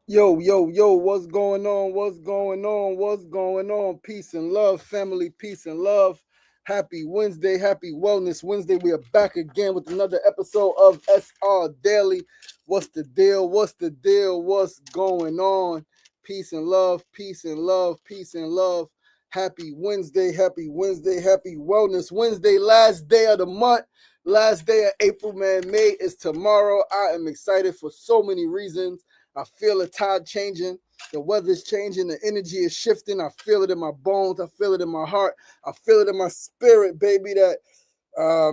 Yo, yo, yo, what's going on? What's going on? What's going on? Peace and love, family, peace and love. Happy Wednesday, happy Wellness Wednesday. We are back again with another episode of SR Daily. What's the deal? What's the deal? What's going on? Peace and love, peace and love, peace and love. Happy Wednesday, happy Wednesday, happy Wellness Wednesday. Last day of the month, last day of April, man. May is tomorrow. I am excited for so many reasons. I feel the tide changing. The weather's changing. The energy is shifting. I feel it in my bones. I feel it in my heart. I feel it in my spirit, baby. That,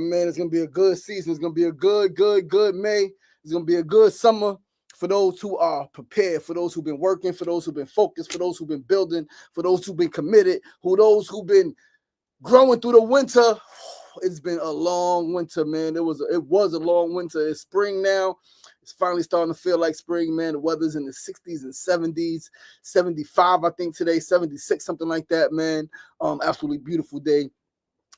man, it's going to be a good season. It's going to be a good May. It's going to be a good summer for those who are prepared, for those who've been working, for those who've been focused, for those who've been building, for those who've been committed, those who've been growing through the winter. It's been a long winter, man. It was a long winter. It's spring now. It's finally starting to feel like spring, man. The weather's in the 60s and 70s, 75, I think today, 76, something like that, man. Absolutely beautiful day.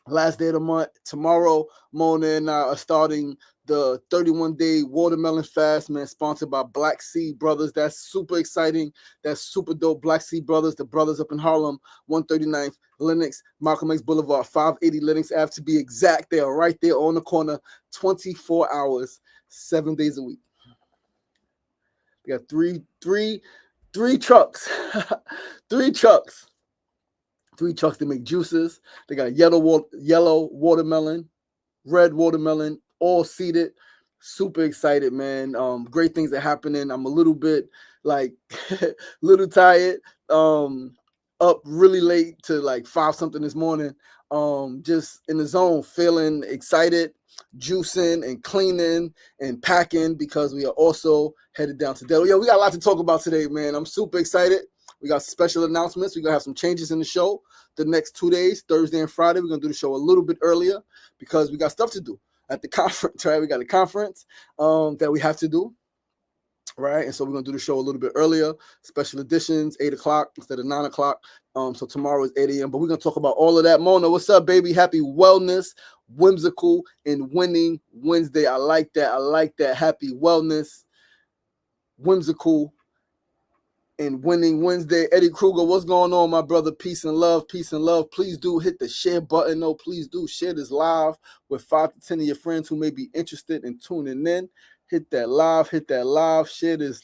Last day of the month. Tomorrow, Mona and I are starting the 31-day watermelon fast, man, sponsored by Black Sea Brothers. That's super exciting. That's super dope. Black Sea Brothers, the brothers up in Harlem, 139th Lenox, Malcolm X Boulevard, 580 Lenox Ave to be exact. They are right there on the corner, 24 hours, 7 days a week. We got three trucks, three trucks. Three trucks to make juices. They got yellow watermelon, red watermelon, all seeded. Super excited, man. Great things are happening. I'm a little bit like little tired. Up really late to like 5 something this morning. Just in the zone, feeling excited, juicing and cleaning and packing because we are also headed down to Delaware. Yeah, we got a lot to talk about today, man. I'm super excited. We got special announcements. We're going to have some changes in the show the next 2 days, Thursday and Friday. We're going to do the show a little bit earlier because we got stuff to do at the conference, right? We got a conference that we have to do, right? And so we're going to do the show a little bit earlier, special editions, 8 o'clock instead of 9 o'clock. So tomorrow is 8 a.m. But we're going to talk about all of that. Mona, what's up, baby? Happy Wellness, Whimsical, and Winning Wednesday. I like that. I like that. Happy Wellness, Whimsical, and Winning Wednesday. Eddie Kruger, what's going on, my brother? Peace and love, peace and love. Please do hit the share button. No, please do share this live with 5 to 10 of your friends who may be interested in tuning in. Hit that live, share this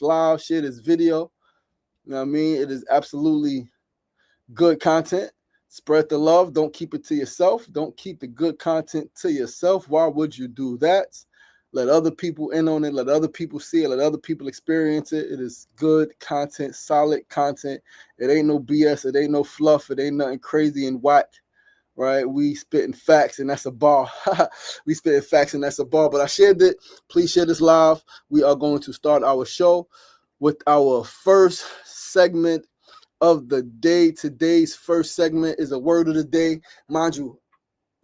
video. You know what I mean? It is absolutely good content. Spread the love. Don't keep it to yourself. Don't keep the good content to yourself. Why would you do that? Let other people in on it. Let other people see it. Let other people experience it. It is good content, solid content. It ain't no BS. It ain't no fluff. It ain't nothing crazy and whack, right? We spitting facts, and that's a bar. We spitting facts, and that's a bar. But I shared it. Please share this live. We are going to start our show with our first segment of the day. Today's first segment is a word of the day.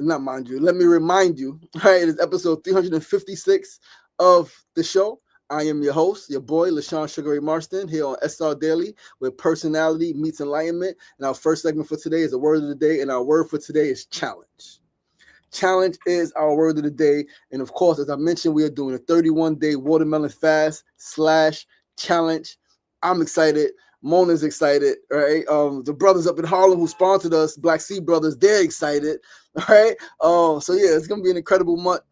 Let me remind you, right? It is episode 356 of the show. I am your host, your boy, LaShawn Sugar Ray Marston, here on SR Daily, where personality meets enlightenment. And our first segment for today is a word of the day, and our word for today is challenge. Challenge is our word of the day. And of course, as I mentioned, we are doing a 31-day watermelon fast / challenge. I'm excited. Mona's excited, right? The brothers up in Harlem who sponsored us, Black Sea Brothers, they're excited, right? So yeah, it's gonna be an incredible month.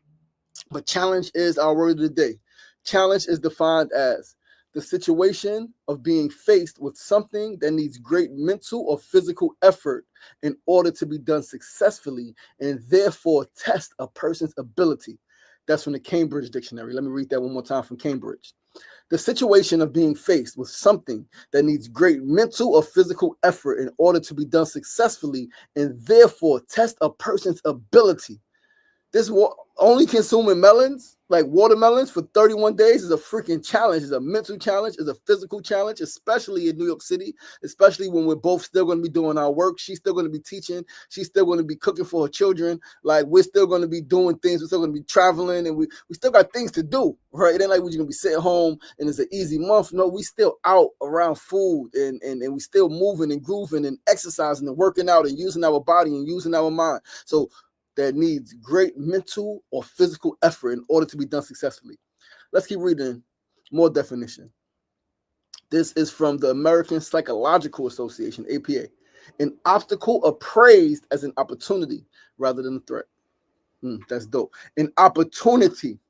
But challenge is our word of the day. Challenge is defined as the situation of being faced with something that needs great mental or physical effort in order to be done successfully and therefore test a person's ability. That's from the Cambridge Dictionary. Let me read that one more time from Cambridge. The situation of being faced with something that needs great mental or physical effort in order to be done successfully and therefore test a person's ability. This only consuming melons, like watermelons, for 31 days is a freaking challenge. It's a mental challenge. It's a physical challenge, especially in New York City, especially when we're both still going to be doing our work. She's still going to be teaching. She's still going to be cooking for her children. Like, we're still going to be doing things. We're still going to be traveling, and we still got things to do, right? It ain't like we're going to be sitting home and it's an easy month. No, we still out around food, and we still moving and grooving and exercising and working out and using our body and using our mind. So that needs great mental or physical effort in order to be done successfully. Let's keep reading more definition. This is from the American Psychological Association, APA. An obstacle appraised as an opportunity rather than a threat. That's dope. An opportunity,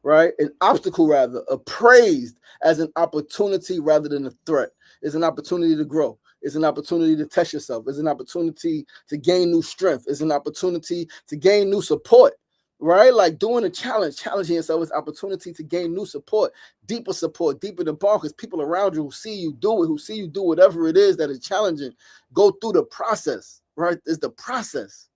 right? An obstacle, rather, appraised as an opportunity rather than a threat. It's an opportunity to grow. It's an opportunity to test yourself. It's an opportunity to gain new strength. It's an opportunity to gain new support, right? Like doing a challenge, challenging yourself is opportunity to gain new support, deeper than bond, because people around you who see you do it, who see you do whatever it is that is challenging, go through the process, right? It's the process.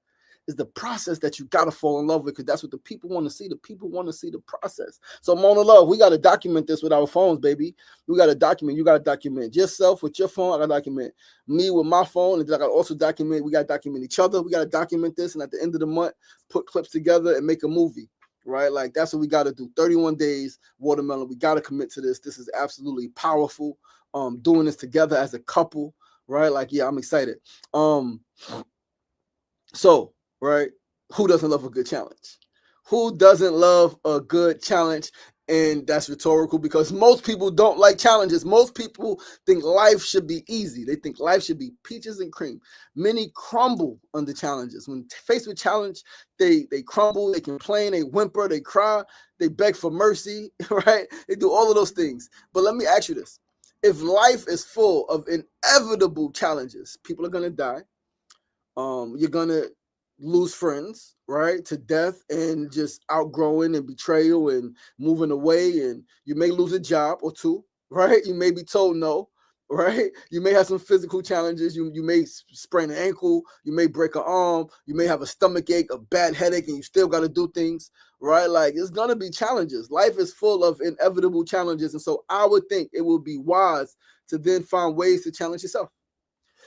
Is the process that you gotta fall in love with, because that's what the people want to see. The people want to see the process. So, Mona Love, we gotta document this with our phones, baby. We gotta document. You gotta document yourself with your phone. I gotta document me with my phone, and I gotta also document. We gotta document each other. We gotta document this, and at the end of the month, put clips together and make a movie. Right, like that's what we gotta do. 31 days, watermelon. We gotta commit to this. This is absolutely powerful. Doing this together as a couple. Right, like yeah, I'm excited. So. Right? Who doesn't love a good challenge? Who doesn't love a good challenge? And that's rhetorical, because most people don't like challenges. Most people think life should be easy. They think life should be peaches and cream. Many crumble under challenges. When faced with challenge, they crumble, they complain, they whimper, they cry, they beg for mercy, right? They do all of those things. But let me ask you this. If life is full of inevitable challenges, people are going to die. You're going to lose friends, right, to death, and just outgrowing and betrayal and moving away, and you may lose a job or two, right? You may be told no, right? You may have some physical challenges. You may sprain an ankle, you may break an arm, you may have a stomach ache, a bad headache, and you still got to do things, right? Like, it's gonna be challenges. Life is full of inevitable challenges, and so I would think it would be wise to then find ways to challenge yourself.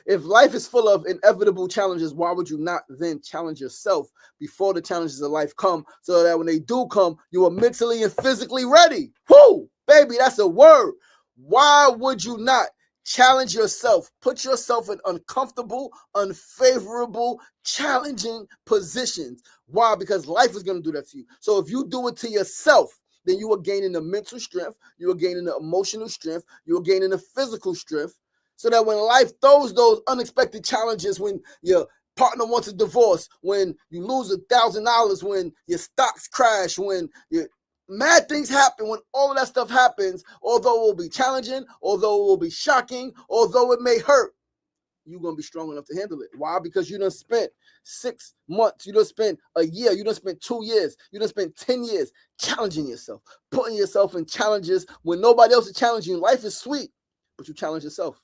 If life is full of inevitable challenges, why would you not then challenge yourself before the challenges of life come, so that when they do come, you are mentally and physically ready? Whoo, baby, that's a word. Why would you not challenge yourself? Put yourself in uncomfortable, unfavorable, challenging positions. Why? Because life is going to do that to you. So if you do it to yourself, then you are gaining the mental strength, you are gaining the emotional strength, you are gaining the physical strength, so that when life throws those unexpected challenges, when your partner wants a divorce, when you lose $1,000, when your stocks crash, when your mad things happen, when all of that stuff happens, although it will be challenging, although it will be shocking, although it may hurt, you're going to be strong enough to handle it. Why? Because you done spent 6 months, you done spent a year, you done spent 2 years, you done spent 10 years challenging yourself, putting yourself in challenges when nobody else is challenging you. Life is sweet, but you challenge yourself.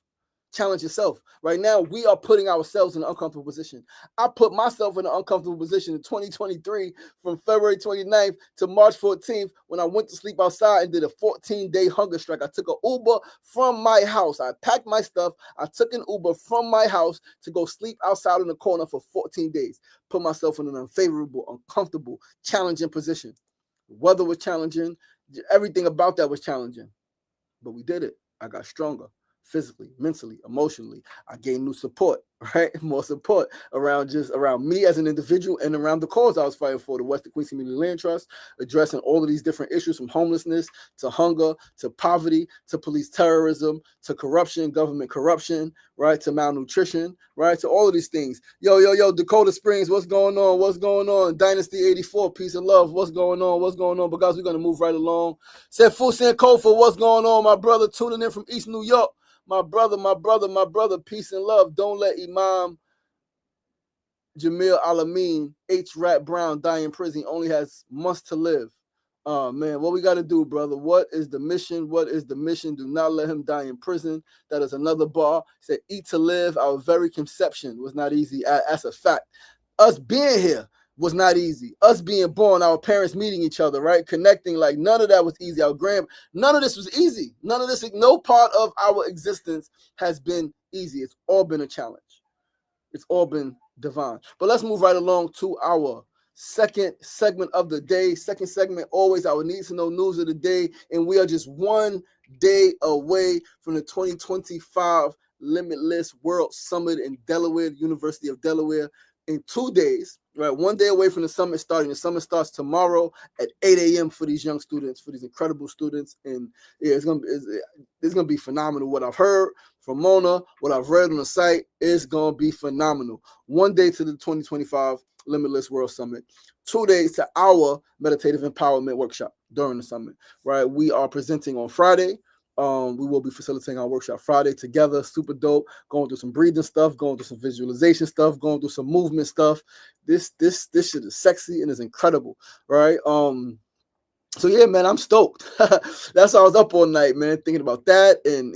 Challenge yourself. Right now, we are putting ourselves in an uncomfortable position. I put myself in an uncomfortable position in 2023 from February 29th to March 14th when I went to sleep outside and did a 14-day hunger strike. I took an Uber from my house. I packed my stuff. I took an Uber from my house to go sleep outside in the corner for 14 days. Put myself in an unfavorable, uncomfortable, challenging position. The weather was challenging. Everything about that was challenging. But we did it. I got stronger. Physically, mentally, emotionally. I gained new support, right? More support around me as an individual and around the cause I was fighting for, the Western Queens Community Land Trust, addressing all of these different issues, from homelessness to hunger to poverty to police terrorism to corruption, government corruption, right? To malnutrition, right? To all of these things. Yo, Dakota Springs, what's going on? What's going on? Dynasty 84, peace and love. What's going on? What's going on? But guys, we're going to move right along. Said Fusen Kofa, what's going on? My brother tuning in from East New York. My brother, peace and love. Don't let Imam Jamil Alameen, H. Rat Brown die in prison. He only has months to live. Oh, man, what we got to do, brother? What is the mission? What is the mission? Do not let him die in prison. That is another bar. He said, eat to live. Our very conception was not easy. That's a fact. Us being here was not easy. Us being born, our parents meeting each other, right? Connecting, like none of that was easy. None of this was easy. No part of our existence has been easy. It's all been a challenge. It's all been divine. But let's move right along to our second segment of the day. Second segment, always our need to know news of the day. And we are just one day away from the 2025 Limitless World Summit in Delaware, University of Delaware. in 2 days, right? 1 day away from the summit starting. The summit starts tomorrow at 8 a.m. for these young students, for these incredible students. And yeah, it's gonna be phenomenal. What I've heard from Mona, what I've read on the site, is gonna be phenomenal. 1 day to the 2025 Limitless World Summit. 2 days to our meditative empowerment workshop during the summit, right? We are presenting on Friday. We will be facilitating our workshop Friday together. Super dope. Going through some breathing stuff, going through some visualization stuff, going through some movement stuff. This shit is sexy and is incredible, right? So yeah, man, I'm stoked. That's why I was up all night, man, thinking about that, and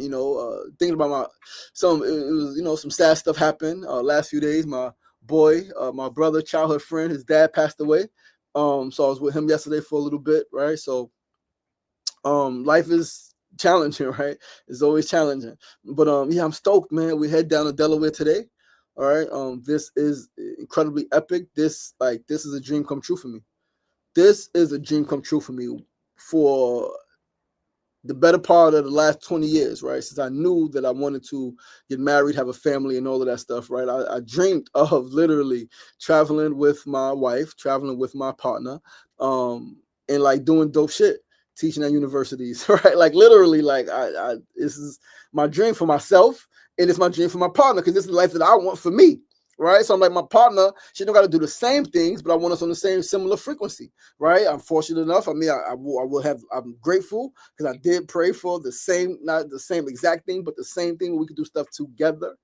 thinking about some sad stuff happened last few days. My boy, my brother, childhood friend, his dad passed away. So I was with him yesterday for a little bit, right? So life is challenging, right? It's always challenging. But yeah, I'm stoked, man. We head down to Delaware today. All right. This is incredibly epic. This is a dream come true for me. This is a dream come true for me for the better part of the last 20 years, right? Since I knew that I wanted to get married, have a family, and all of that stuff, right? I dreamed of literally traveling with my wife, traveling with my partner, and like doing dope shit, teaching at universities, right? Like literally, like this is my dream for myself, and it's my dream for my partner, because this is the life that I want for me, right? So I'm like, my partner, she don't got to do the same things, but I want us on the same similar frequency, right? I'm fortunate enough. I mean, I will have. I'm grateful because I did pray for the same, not the same exact thing, but the same thing where we could do stuff together,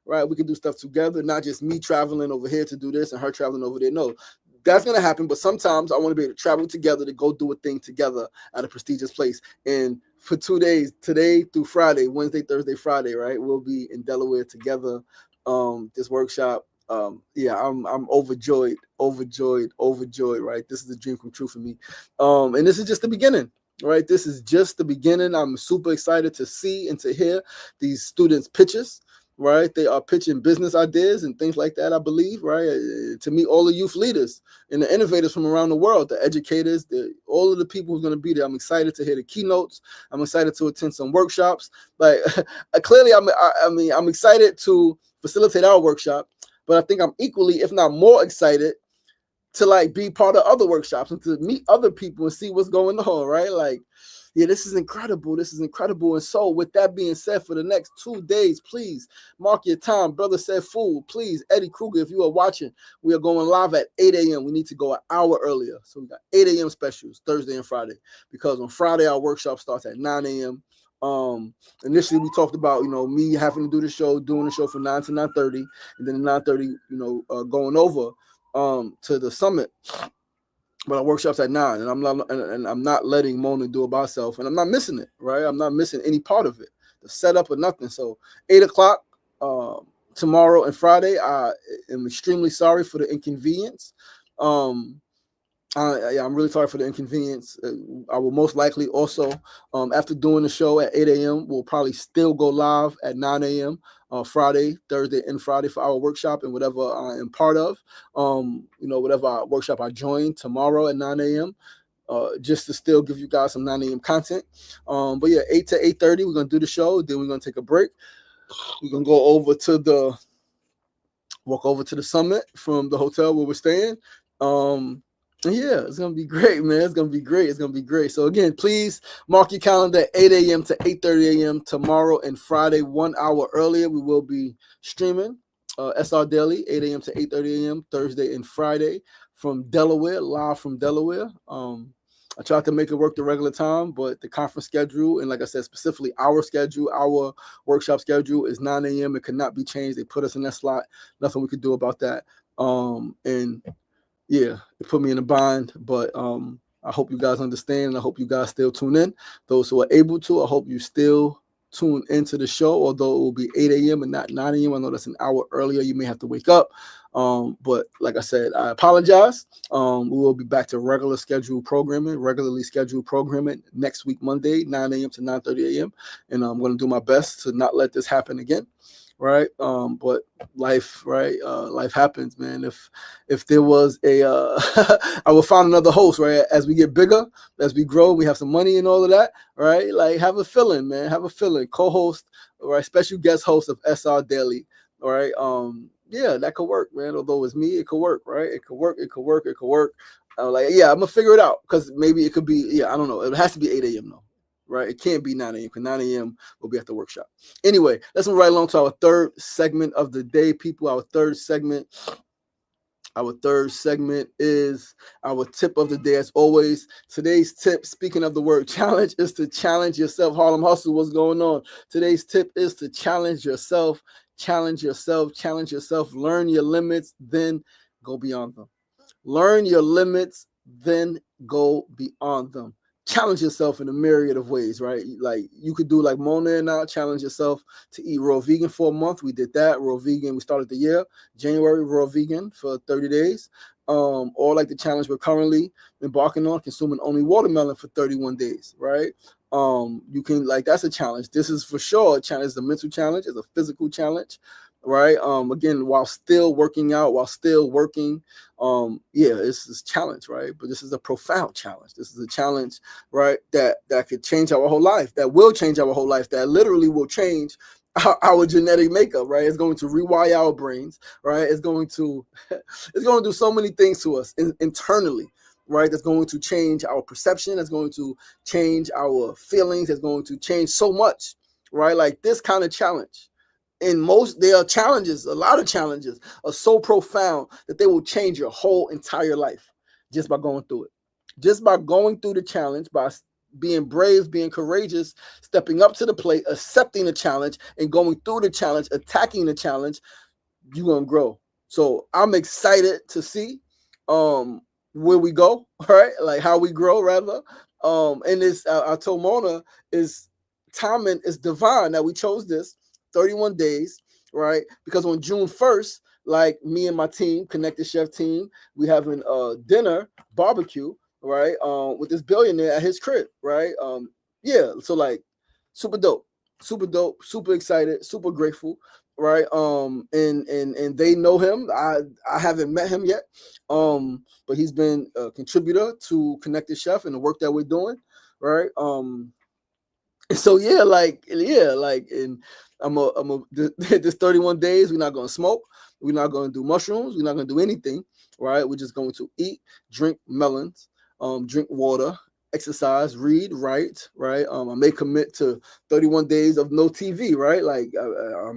right? We could do stuff together, not just me traveling over here to do this and her traveling over there. No, that's going to happen. But sometimes I want to be able to travel together to go do a thing together at a prestigious place. And for 2 days, today through Friday, Wednesday, Thursday, Friday, right? We'll be in Delaware together. This workshop. Yeah, I'm overjoyed, right? This is a dream come true for me. And this is just the beginning. Right, this is just the beginning. I'm super excited to see and to hear these students' pitches. Right, they are pitching business ideas and things like that, I believe. Right, to meet all the youth leaders and the innovators from around the world, the educators, all of the people who's going to be there. I'm excited to hear the keynotes. I'm excited to attend some workshops. Like clearly, I'm excited to facilitate our workshop, but I think I'm equally, if not more, excited to like be part of other workshops and to meet other people and see what's going on, right? Like, yeah, this is incredible. This is incredible. And so with that being said, for the next 2 days, please mark your time. Brother said fool, please. Eddie Kruger, if you are watching, we are going live at 8 a.m. We need to go an hour earlier. So we got 8 a.m. specials Thursday and Friday, because on Friday, our workshop starts at 9 a.m. Initially we talked about, me having to do the show, doing the show from 9 to 9:30, and then 9:30, going over to the summit, but our workshop's at 9, and I'm not letting Mona do it by herself, and I'm not missing it, right? I'm not missing any part of it, the setup or nothing. So 8 o'clock tomorrow and Friday. I am extremely sorry for the inconvenience. I'm really sorry for the inconvenience. I will most likely also, after doing the show at 8 a.m., we'll probably still go live at 9 a.m. Friday, Thursday, and Friday for our workshop and whatever I am part of. Whatever workshop I join tomorrow at 9 a.m. Just to still give you guys some 9 a.m. content. But yeah, 8 to 8:30, we're gonna do the show. Then we're gonna take a break. We're gonna walk over to the summit from the hotel where we're staying. Yeah, it's gonna be great, man. It's gonna be great. So again, please mark your calendar at 8 a.m. to 8:30 a.m. tomorrow and Friday, 1 hour earlier. We will be streaming SRDaily, 8 a.m. to 8:30 a.m. Thursday and Friday from Delaware, live from Delaware. I tried to make it work the regular time, but the conference schedule, and like I said, specifically our schedule, our workshop schedule is 9 a.m. It could not be changed. They put us in that slot. Nothing we could do about that. And yeah, it put me in a bind, but I hope you guys understand, and I hope you guys still tune in. Those who are able to, I hope you still tune into the show, although it will be 8 a.m. and not 9 a.m. I know that's an hour earlier. You may have to wake up. But like I said, I apologize. We will be back to regularly scheduled programming next week, Monday, 9 a.m. to 9:30 a.m. And I'm going to do my best to not let this happen again. Right. But life, right? Life happens, man. If there was I will find another host, right? As we get bigger, as we grow, we have some money and all of that, right? Like have a feeling, man. Have a feeling. Co-host, right? Special guest host of SR Daily. All right. yeah, that could work, man. Although it's me, it could work, right? It could work. It could work. It could work. Like, yeah, I'm gonna figure it out because maybe it could be, yeah, I don't know. It has to be 8 a.m. though, right? It can't be 9 a.m. because 9 a.m. we'll be at the workshop. Anyway, let's move right along to our third segment of the day, people. Our third segment is our tip of the day. As always, today's tip, speaking of the word challenge, is to challenge yourself. Harlem Hustle, what's going on? Today's tip is to challenge yourself. Challenge yourself. Challenge yourself. Learn your limits, then go beyond them. Learn your limits, then go beyond them. Challenge yourself in a myriad of ways, right? Like you could do like Mona and I, challenge yourself to eat raw vegan for a month. We did that. Raw vegan, we started the year, January, raw vegan for 30 days. Or like the challenge we're currently embarking on, consuming only watermelon for 31 days, right? You can, like, that's a challenge. This is for sure a challenge. It's a mental challenge, it's a physical challenge, right? Again, while still working out, while still working, yeah, it's a challenge, right? But this is a profound challenge. This is a challenge, right, that could change our whole life, that will change our whole life, that literally will change our genetic makeup, right? It's going to rewire our brains, right? It's going to do so many things to us internally, right? That's going to change our perception. That's going to change our feelings. It's going to change so much, right? Like this kind of challenge. And there are challenges, a lot of challenges are so profound that they will change your whole entire life just by going through it. Just by going through the challenge, by being brave, being courageous, stepping up to the plate, accepting the challenge, and going through the challenge, attacking the challenge, you're going to grow. So I'm excited to see where we go, right? Like how we grow, rather. And this, I told Mona, is timing is divine that we chose this 31 days, right? Because on June 1st, like me and my team, Connected Chef team, we having a dinner barbecue, right? With this billionaire at his crib, right? Yeah, so like super dope, super excited, super grateful, right? And they know him. I haven't met him yet, but he's been a contributor to Connected Chef and the work that we're doing, right? So yeah, and this 31 days, we're not gonna smoke, we're not gonna do mushrooms, we're not gonna do anything, right? We're just going to eat, drink melons, drink water, exercise, read, write, right? I may commit to 31 days of no TV, right? Like I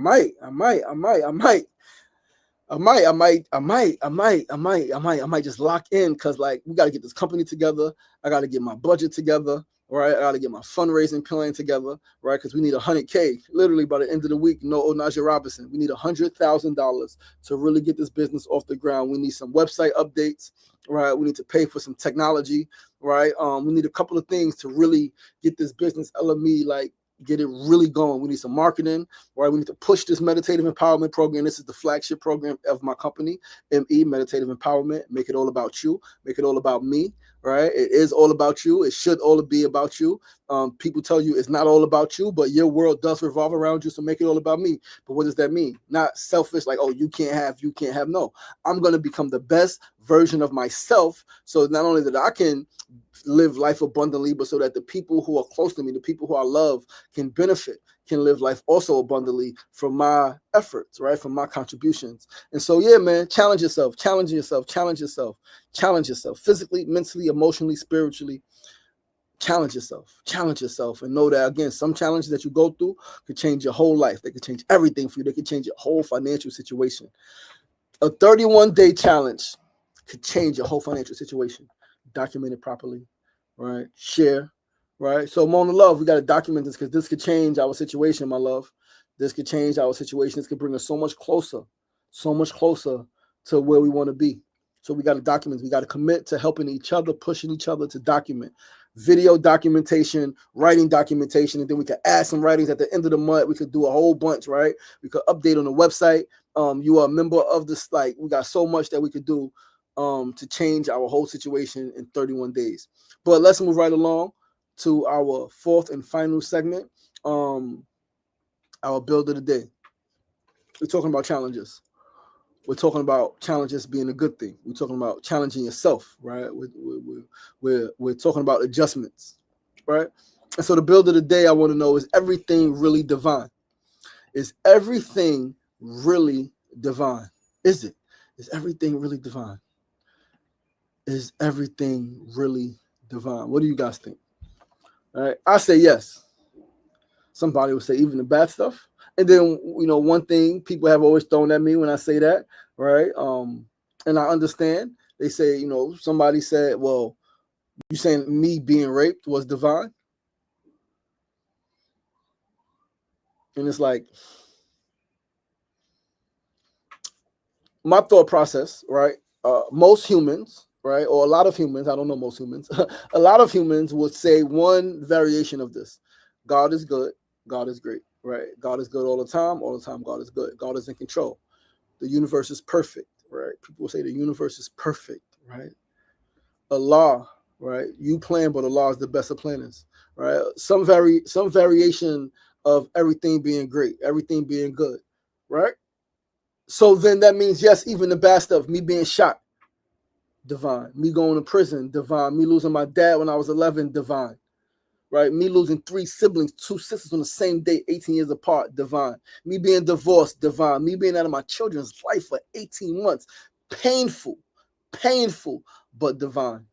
might just lock in because like we got to get this company together. I got to get my budget together, right? I got to get my fundraising plan together, right? Because we need 100K literally by the end of the week. No, Onaja Robinson, we need $100,000 to really get this business off the ground. We need some website updates, right? We need to pay for some technology, right? We need a couple of things to really get this business LME, like get it really going. We need some marketing, right? We need to push this meditative empowerment program. This is the flagship program of my company, ME, Meditative Empowerment. Make it all about you. Make it all about me, right? It is all about you. It should all be about you. People tell you it's not all about you, but your world does revolve around you, so make it all about me. But what does that mean? Not selfish, like, oh, you can't have. No, I'm going to become the best version of myself, so not only that I can live life abundantly, but so that the people who are close to me, the people who I love, can benefit, can live life also abundantly from my efforts, right? From my contributions. And so, yeah, man, challenge yourself, physically, mentally, emotionally, spiritually. Challenge yourself, and know that, again, some challenges that you go through could change your whole life. They could change everything for you. They could change your whole financial situation. A 31-day challenge could change your whole financial situation. Document it properly, right? Share, right? So, Mona Love, we got to document this because this could change our situation, my love. This could change our situation. This could bring us so much closer to where we want to be. So we got to document. We got to commit to helping each other, pushing each other to document. Video documentation, writing documentation, and then we could add some writings at the end of the month. We could do a whole bunch, right? We could update on the website. You are a member of this, like, we got so much that we could do to change our whole situation in 31 days. But let's move right along to our fourth and final segment, our build of the day. We're talking about challenges. We're talking about challenges being a good thing. We're talking about challenging yourself, right? We're talking about adjustments, right? And so the build of the day I want to know, is everything really divine? Is everything really divine? Is it? Is everything really divine? Is everything really divine? What do you guys think? All right, I say yes. Somebody would say even the bad stuff. And then, one thing people have always thrown at me when I say that, right? And I understand. They say, somebody said, well, you saying me being raped was divine? And it's like, my thought process, right? Most humans, right, or a lot of humans, I don't know most humans, a lot of humans would say one variation of this: God is good, God is great, right? God is good all the time, God is good. God is in control. The universe is perfect, right? People will say the universe is perfect, right? Allah, right? You plan, but Allah is the best of planners, right? Some variation of everything being great, everything being good, right? So then that means, yes, even the bad stuff, me being shot, divine. Me going to prison, divine. Me losing my dad when I was 11, divine. Right? Me losing 3 siblings, 2 sisters on the same day, 18 years apart, divine. Me being divorced, divine. Me being out of my children's life for 18 months, painful, but divine.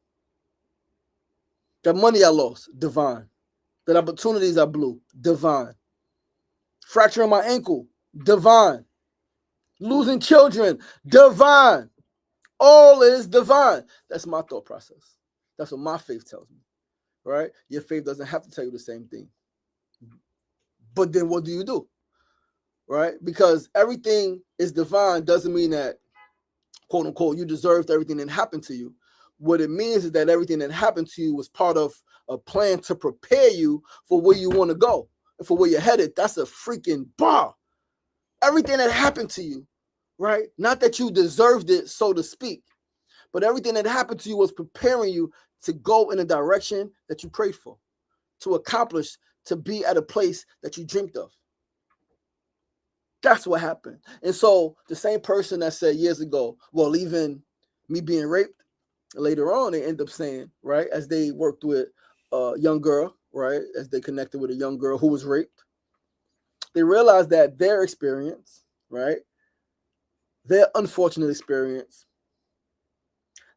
That money I lost, divine. That opportunities I blew, divine. Fracturing my ankle, divine. Losing children, divine. All is divine. That's my thought process. That's what my faith tells me, right? Your faith doesn't have to tell you the same thing. But then what do? Right? Because everything is divine doesn't mean that, quote unquote, you deserved everything that happened to you. What it means is that everything that happened to you was part of a plan to prepare you for where you want to go and for where you're headed. That's a freaking bar. Everything that happened to you, right? Not that you deserved it, so to speak, but everything that happened to you was preparing you to go in a direction that you prayed for, to accomplish, to be at a place that you dreamed of. That's what happened. And so the same person that said years ago, well, even me being raped, later on, they end up saying, right, as they worked with a young girl, right, as they connected with a young girl who was raped, they realized that their experience, right, their unfortunate experience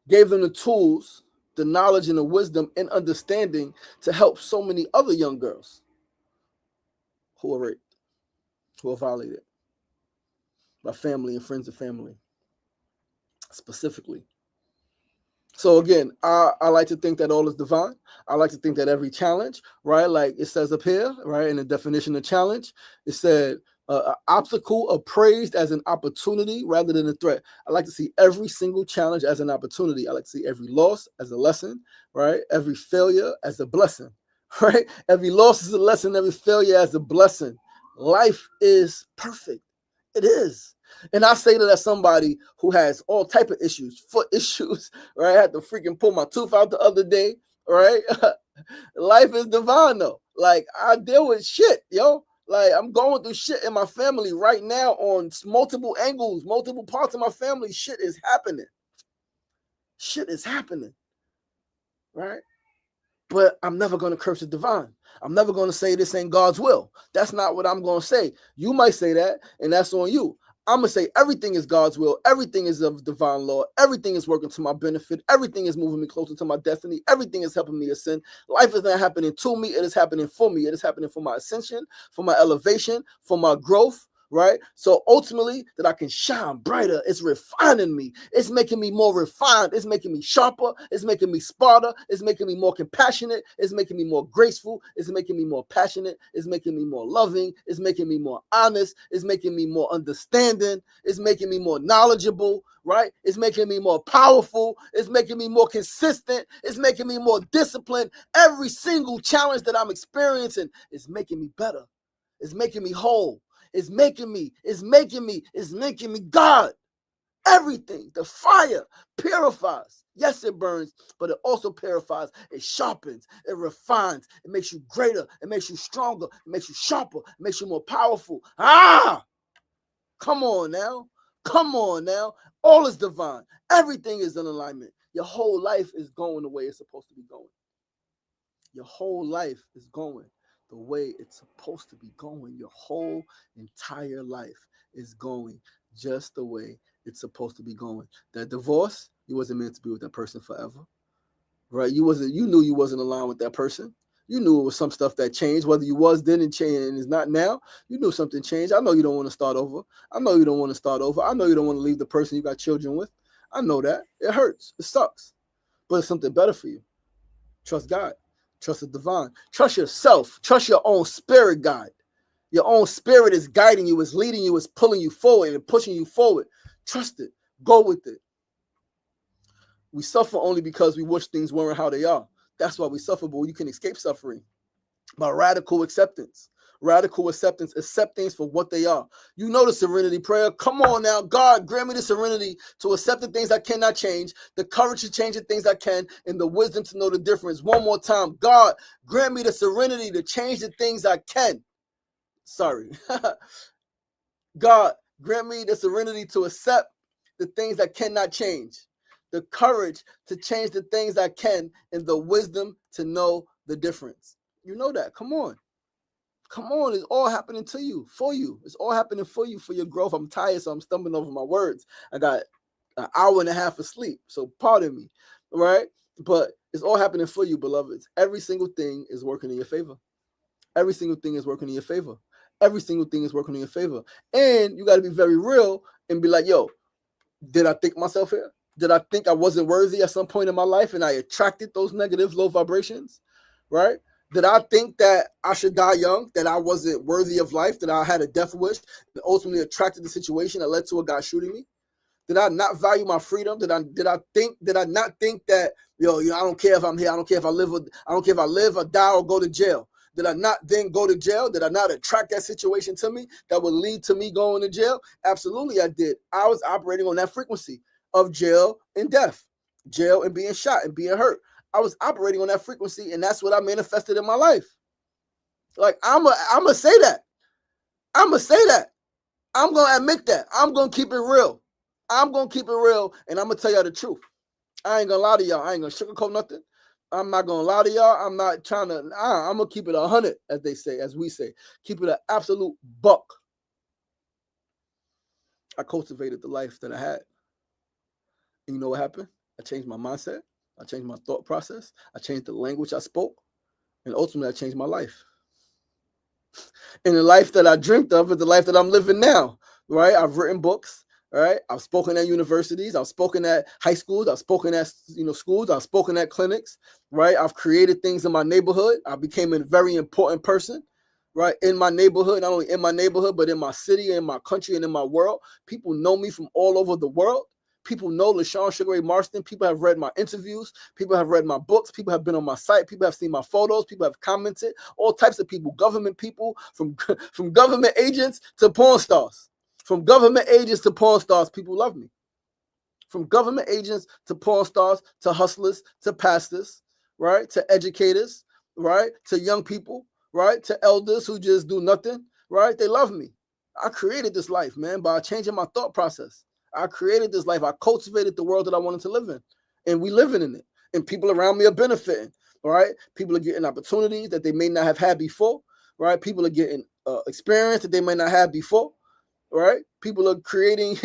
gave them the tools, the knowledge, and the wisdom and understanding to help so many other young girls who were raped, who were violated by family and friends of family, specifically. So again, I like to think that all is divine. I like to think that every challenge, right, like it says up here, right, in the definition of challenge, it said an obstacle appraised as an opportunity rather than a threat. I like to see every single challenge as an opportunity. I like to see every loss as a lesson, right? Every failure as a blessing, right? Every loss is a lesson, every failure as a blessing. Life is perfect. It is. And I say that as somebody who has all type of issues, foot issues, right? I had to freaking pull my tooth out the other day, right? Life is divine though. Like I deal with shit, yo. Like I'm going through shit in my family right now on multiple angles, multiple parts of my family. Shit is happening. Shit is happening, right? But I'm never going to curse the divine. I'm never going to say this ain't God's will. That's not what I'm going to say. You might say that, and that's on you. I'm going to say everything is God's will. Everything is of divine law. Everything is working to my benefit. Everything is moving me closer to my destiny. Everything is helping me ascend. Life is not happening to me. It is happening for me. It is happening for my ascension, for my elevation, for my growth, right? So ultimately, that I can shine brighter. It's refining me. It's making me more refined. It's making me sharper. It's making me smarter. It's making me more compassionate. It's making me more graceful. It's making me more passionate. It's making me more loving. It's making me more honest. It's making me more understanding. It's making me more knowledgeable, right? It's making me more powerful. It's making me more consistent. It's making me more disciplined. Every single challenge that I'm experiencing is making me better. It's making me whole. It's making me God. Everything. The fire purifies. Yes, it burns, but it also purifies. It sharpens. It refines. It makes you greater. It makes you stronger. It makes you sharper. It makes you more powerful. Come on now. Come on now. All is divine. Everything is in alignment. Your whole life is going the way it's supposed to be going. Your whole life is going the way it's supposed to be going. Your whole entire life is going just the way it's supposed to be going. That divorce, you wasn't meant to be with that person forever, right? You knew you wasn't aligned with that person. You knew it was some stuff that changed, whether you was then and changed and is not now. You knew something changed. I know you don't want to start over. I know you don't want to start over. I know you don't want to leave the person you got children with. I know that. It hurts. It sucks. But it's something better for you. Trust God. Trust the divine. Trust yourself. Trust your own spirit guide. Your own spirit is guiding you, is leading you, is pulling you forward and pushing you forward. Trust it. Go with it. We suffer only because we wish things weren't how they are. That's why we suffer, but you can escape suffering by radical acceptance. Radical acceptance. Accept things for what they are. You know the serenity prayer. Come on now. God, grant me the serenity to accept the things I cannot change, the courage to change the things I can, and the wisdom to know the difference. One more time. God, grant me the serenity to change the things I can. Sorry. God, grant me the serenity to accept the things that cannot change, the courage to change the things I can, and the wisdom to know the difference. You know that. Come on. Come on. It's all happening to you, for you. It's all happening for you, for your growth. I'm tired, so I'm stumbling over my words. I got an hour and a half of sleep, so pardon me, right? But it's all happening for you, beloveds. Every single thing is working in your favor. Every single thing is working in your favor. Every single thing is working in your favor. And you got to be very real and be like, yo, did I think myself here? Did I think I wasn't worthy at some point in my life and I attracted those negative low vibrations, right? Did I think that I should die young, that I wasn't worthy of life, that I had a death wish, and ultimately attracted the situation that led to a guy shooting me? Did I not value my freedom? Did I not think that, I don't care if I'm here, I don't care if I live or die or go to jail? Did I not then go to jail? Did I not attract that situation to me that would lead to me going to jail? Absolutely, I did. I was operating on that frequency of jail and death, jail and being shot and being hurt. I was operating on that frequency, and that's what I manifested in my life. Like, I'm gonna say that. I'm gonna say that. I'm gonna admit that. I'm gonna keep it real. I'm gonna keep it real, and I'm gonna tell y'all the truth. I ain't gonna lie to y'all. I ain't gonna sugarcoat nothing. I'm not gonna lie to y'all. I'm not trying to. I'm gonna keep it 100, as they say, as we say. Keep it an absolute buck. I cultivated the life that I had. And you know what happened? I changed my mindset. I changed my thought process. I changed the language I spoke. And ultimately, I changed my life. And the life that I dreamt of is the life that I'm living now, right? I've written books, right? I've spoken at universities. I've spoken at high schools. I've spoken at, schools. I've spoken at clinics, right? I've created things in my neighborhood. I became a very important person, right? In my neighborhood, not only in my neighborhood, but in my city, in my country, and in my world. People know me from all over the world. People know LaShawn Sugar Ray Marston. People have read my interviews. People have read my books. People have been on my site. People have seen my photos. People have commented. All types of people, government people, from government agents to porn stars. From government agents to porn stars, people love me. From government agents to porn stars to hustlers to pastors, right? To educators, right? To young people, right? To elders who just do nothing, right? They love me. I created this life, man, by changing my thought process. I created this life. I cultivated the world that I wanted to live in, and we living in it. And people around me are benefiting, right? People are getting opportunities that they may not have had before, right? People are getting experience that they may not have before, right? People are creating.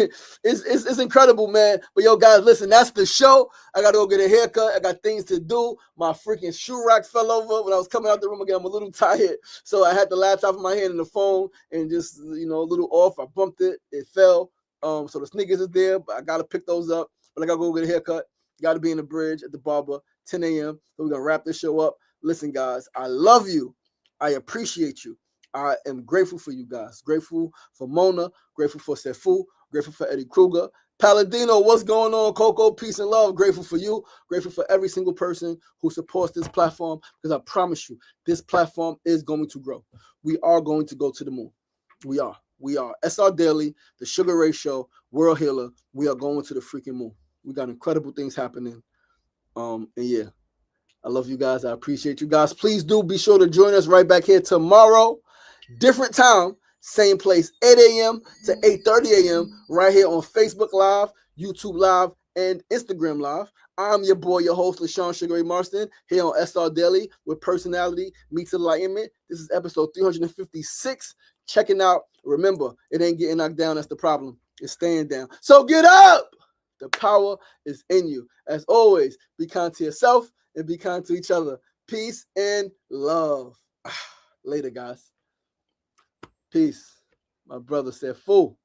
It's incredible, man. But yo, guys, listen, that's the show. I got to go get a haircut. I got things to do. My freaking shoe rack fell over when I was coming out the room again. I'm a little tired, so I had the laptop in my hand and the phone, and just a little off. I bumped it. It fell. So the sneakers is there, but I got to pick those up. But I got to go get a haircut. Got to be in the bridge at the barber, 10 a.m. So we're going to wrap this show up. Listen, guys, I love you. I appreciate you. I am grateful for you guys. Grateful for Mona. Grateful for Sefu. Grateful for Eddie Kruger. Palladino, what's going on? Coco, peace and love. Grateful for you. Grateful for every single person who supports this platform, because I promise you, this platform is going to grow. We are going to go to the moon. We are. SRDaily, the Sugar Ray Show, World Healer. We are going to the freaking moon. We got incredible things happening. And yeah, I love you guys. I appreciate you guys. Please do be sure to join us right back here tomorrow. Different time, same place, 8 a.m. to 8:30 a.m. right here on Facebook Live, YouTube Live, and Instagram Live. I'm your boy, your host, LaShawn Sugar Ray Marston, here on SRDaily, with personality meets enlightenment. This is episode 356. Checking out. Remember, it ain't getting knocked down. That's the problem. is staying down. So get up. The power is in you. As always, be kind to yourself and be kind to each other. Peace and love. Later, guys. Peace. My brother said, fool.